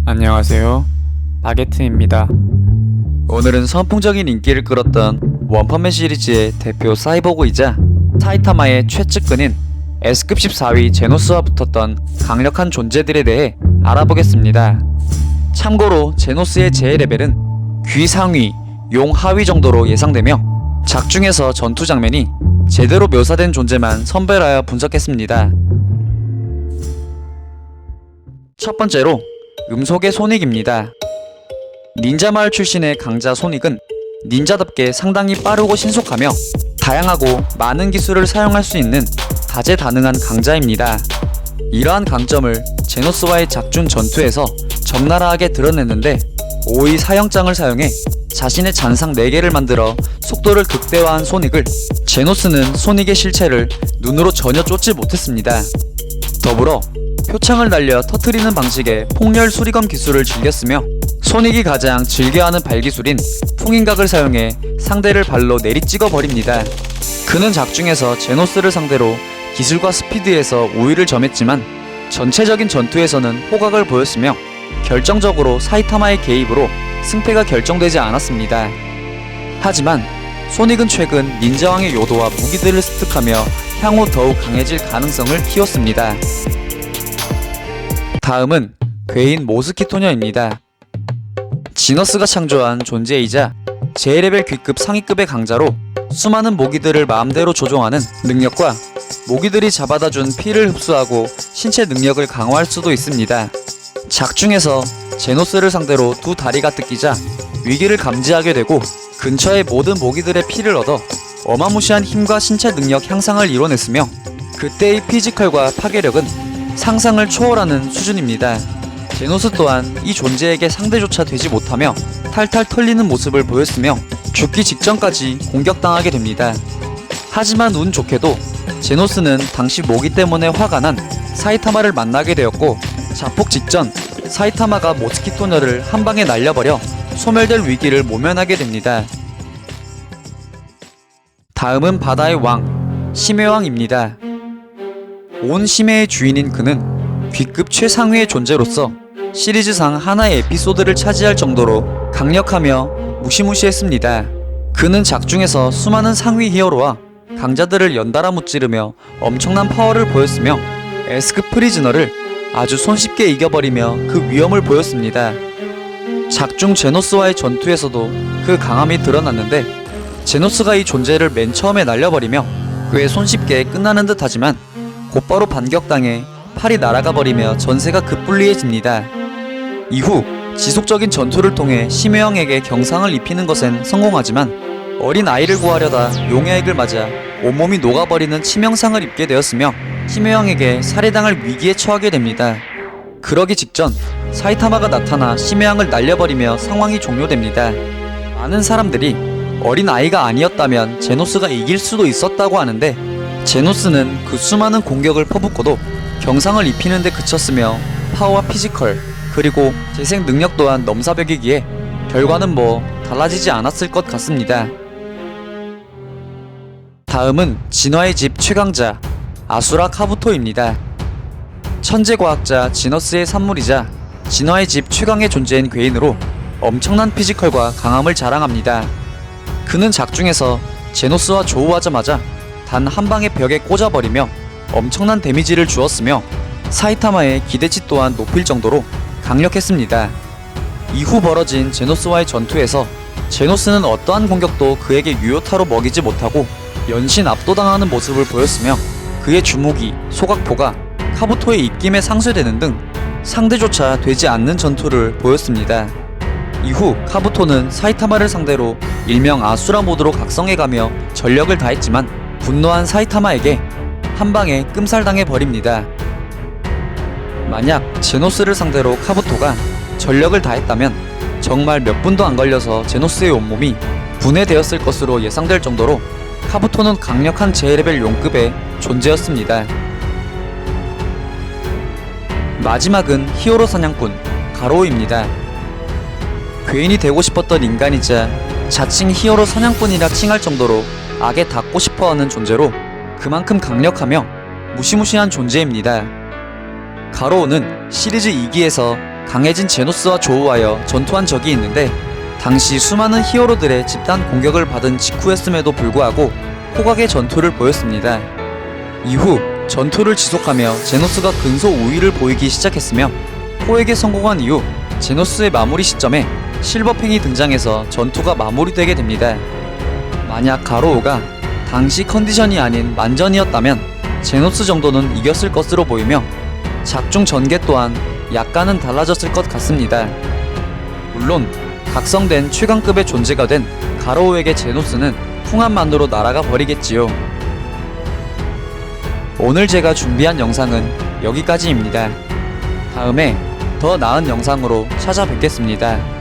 안녕하세요, 바게트입니다. 오늘은 선풍적인 인기를 끌었던 원펀맨 시리즈의 대표 사이보그이자 사이타마의 최측근인 S급 14위 제노스와 붙었던 강력한 존재들에 대해 알아보겠습니다. 참고로 제노스의 제해 레벨은 귀 상위, 용 하위 정도로 예상되며 작중에서 전투 장면이 제대로 묘사된 존재만 선별하여 분석했습니다. 첫 번째로 음속의 소닉입니다. 닌자 마을 출신의 강자 소닉은 닌자답게 상당히 빠르고 신속하며 다양하고 많은 기술을 사용할 수 있는 다재다능한 강자입니다. 이러한 강점을 제노스와의 작중 전투에서 적나라하게 드러냈는데 오이 사형장을 사용해 자신의 잔상 4개를 만들어 속도를 극대화한 소닉을 제노스는 소닉의 실체를 눈으로 전혀 쫓지 못했습니다. 더불어 표창을 날려 터트리는 방식의 폭렬 수리검 기술을 즐겼으며 소닉이 가장 즐겨하는 발기술인 풍인각을 사용해 상대를 발로 내리찍어 버립니다. 그는 작중에서 제노스를 상대로 기술과 스피드에서 우위를 점했지만 전체적인 전투에서는 호각을 보였으며 결정적으로 사이타마의 개입으로 승패가 결정되지 않았습니다. 하지만 소닉은 최근 닌자왕의 요도와 무기들을 습득하며 향후 더욱 강해질 가능성을 키웠습니다. 다음은 괴인 모스키토녀입니다. 지너스가 창조한 존재이자 제레벨 귀급 상위급의 강자로 수많은 모기들을 마음대로 조종하는 능력과 모기들이 잡아다준 피를 흡수하고 신체 능력을 강화할 수도 있습니다. 작중에서 제노스를 상대로 두 다리가 뜯기자 위기를 감지하게 되고 근처의 모든 모기들의 피를 얻어 어마무시한 힘과 신체 능력 향상을 이뤄냈으며 그때의 피지컬과 파괴력은 상상을 초월하는 수준입니다. 제노스 또한 이 존재에게 상대조차 되지 못하며 탈탈 털리는 모습을 보였으며 죽기 직전까지 공격당하게 됩니다. 하지만 운 좋게도 제노스는 당시 모기 때문에 화가 난 사이타마를 만나게 되었고 자폭 직전 사이타마가 모스키토녀를 한 방에 날려버려 소멸될 위기를 모면하게 됩니다. 다음은 바다의 왕, 심해왕입니다. 온 심해의 주인인 그는 귀급 최상위의 존재로서 시리즈상 하나의 에피소드를 차지할 정도로 강력하며 무시무시했습니다. 그는 작중에서 수많은 상위 히어로와 강자들을 연달아 무찌르며 엄청난 파워를 보였으며 S급 프리즈너를 아주 손쉽게 이겨버리며 그 위험을 보였습니다. 작중 제노스와의 전투에서도 그 강함이 드러났는데 제노스가 이 존재를 맨 처음에 날려버리며 꽤 손쉽게 끝나는 듯 하지만 곧바로 반격당해 팔이 날아가 버리며 전세가 급불리해집니다. 이후 지속적인 전투를 통해 심해왕에게 경상을 입히는 것엔 성공하지만 어린 아이를 구하려다 용의 액을 맞아 온몸이 녹아버리는 치명상을 입게 되었으며 심해왕에게 살해당할 위기에 처하게 됩니다. 그러기 직전 사이타마가 나타나 심해왕을 날려버리며 상황이 종료됩니다. 많은 사람들이 어린 아이가 아니었다면 제노스가 이길 수도 있었다고 하는데 제노스는 그 수많은 공격을 퍼붓고도 경상을 입히는 데 그쳤으며 파워와 피지컬 그리고 재생 능력 또한 넘사벽이기에 결과는 뭐 달라지지 않았을 것 같습니다. 다음은 진화의 집 최강자 아수라 카부토입니다. 천재과학자 지너스의 산물이자 진화의 집 최강의 존재인 괴인으로 엄청난 피지컬과 강함을 자랑합니다. 그는 작중에서 제노스와 조우하자마자 단 한 방의 벽에 꽂아버리며 엄청난 데미지를 주었으며 사이타마의 기대치 또한 높일 정도로 강력했습니다. 이후 벌어진 제노스와의 전투에서 제노스는 어떠한 공격도 그에게 유효타로 먹이지 못하고 연신 압도당하는 모습을 보였으며 그의 주무기, 소각포가 카부토의 입김에 상쇄되는 등 상대조차 되지 않는 전투를 보였습니다. 이후 카부토는 사이타마를 상대로 일명 아수라 모드로 각성해가며 전력을 다했지만 분노한 사이타마에게 한 방에 끔살당해 버립니다. 만약 제노스를 상대로 카부토가 전력을 다했다면 정말 몇 분도 안 걸려서 제노스의 온몸이 분해되었을 것으로 예상될 정도로 카부토는 강력한 제레벨 용급의 존재였습니다. 마지막은 히어로 사냥꾼 가로우입니다. 괴인이 되고 싶었던 인간이자 자칭 히어로 사냥꾼이라 칭할 정도로 악에 닿고 싶어하는 존재로 그만큼 강력하며 무시무시한 존재입니다. 가로우는 시리즈 2기에서 강해진 제노스와 조우하여 전투한 적이 있는데 당시 수많은 히어로들의 집단 공격을 받은 직후였음에도 불구하고 호각의 전투를 보였습니다. 이후 전투를 지속하며 제노스가 근소 우위를 보이기 시작했으며 포획에 성공한 이후 제노스의 마무리 시점에 실버팽이 등장해서 전투가 마무리되게 됩니다. 만약 가로우가 당시 컨디션이 아닌 만전이었다면 제노스 정도는 이겼을 것으로 보이며 작중 전개 또한 약간은 달라졌을 것 같습니다. 물론 각성된 최강급의 존재가 된 가로우에게 제노스는 풍함만으로 날아가 버리겠지요. 오늘 제가 준비한 영상은 여기까지입니다. 다음에 더 나은 영상으로 찾아뵙겠습니다.